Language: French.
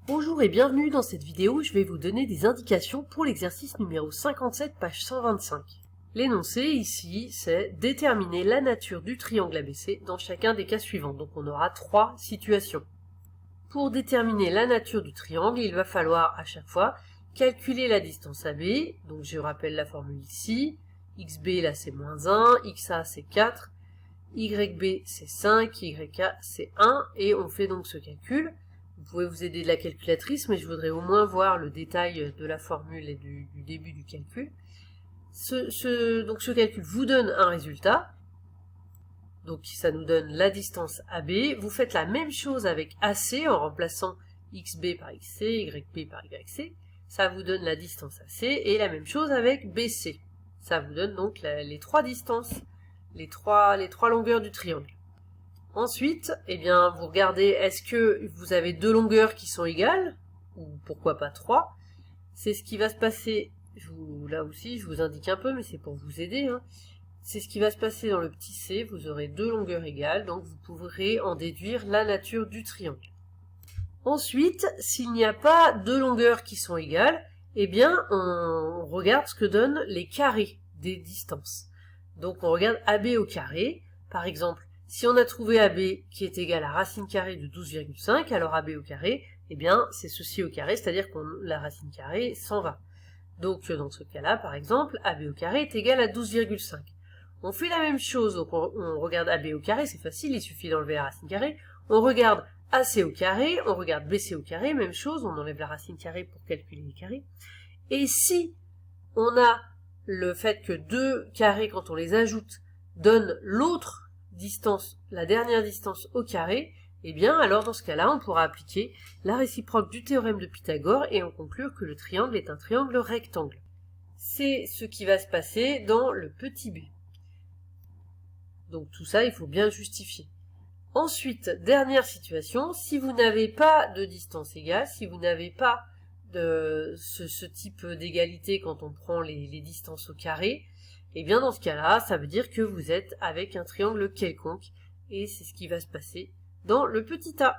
Bonjour et bienvenue dans cette vidéo, je vais vous donner des indications pour l'exercice numéro 57, page 125. L'énoncé ici, c'est déterminer la nature du triangle ABC dans chacun des cas suivants. Donc on aura 3 situations. Pour déterminer la nature du triangle, il va falloir à chaque fois calculer la distance AB. Donc je rappelle la formule ici. XB là c'est -1, XA c'est 4, YB c'est 5, YA c'est 1 et on fait donc ce calcul. Vous pouvez vous aider de la calculatrice, mais je voudrais au moins voir le détail de la formule et du début du calcul. Donc ce calcul vous donne un résultat. Donc ça nous donne la distance AB. Vous faites la même chose avec AC en remplaçant XB par XC, YB par YC. Ça vous donne la distance AC. Et la même chose avec BC. Ça vous donne donc les 3 distances, les trois longueurs du triangle. Ensuite, eh bien, vous regardez, est-ce que vous avez 2 longueurs qui sont égales, ou pourquoi pas 3. C'est ce qui va se passer, là aussi je vous indique un peu, mais c'est pour vous aider, hein. C'est ce qui va se passer dans le petit c, vous aurez 2 longueurs égales, donc vous pourrez en déduire la nature du triangle. Ensuite, s'il n'y a pas 2 longueurs qui sont égales, eh bien, on regarde ce que donnent les carrés des distances. Donc on regarde AB au carré, par exemple, si on a trouvé AB qui est égal à racine carrée de 12,5, alors AB au carré, eh bien, c'est ceci au carré, c'est-à-dire que la racine carrée s'en va. Donc, dans ce cas-là, par exemple, AB au carré est égal à 12,5. On fait la même chose, donc on regarde AB au carré, c'est facile, il suffit d'enlever la racine carrée. On regarde AC au carré, on regarde BC au carré, même chose, on enlève la racine carrée pour calculer les carrés. Et si on a le fait que 2 carrés, quand on les ajoute, donnent l'autre distance, la dernière distance au carré, eh bien alors dans ce cas-là, on pourra appliquer la réciproque du théorème de Pythagore et en conclure que le triangle est un triangle rectangle. C'est ce qui va se passer dans le petit b. Donc tout ça, il faut bien justifier. Ensuite, dernière situation, si vous n'avez pas de distance égale, si vous n'avez pas de ce type d'égalité quand on prend les distances au carré, et bien dans ce cas-là, ça veut dire que vous êtes avec un triangle quelconque, et c'est ce qui va se passer dans le petit a.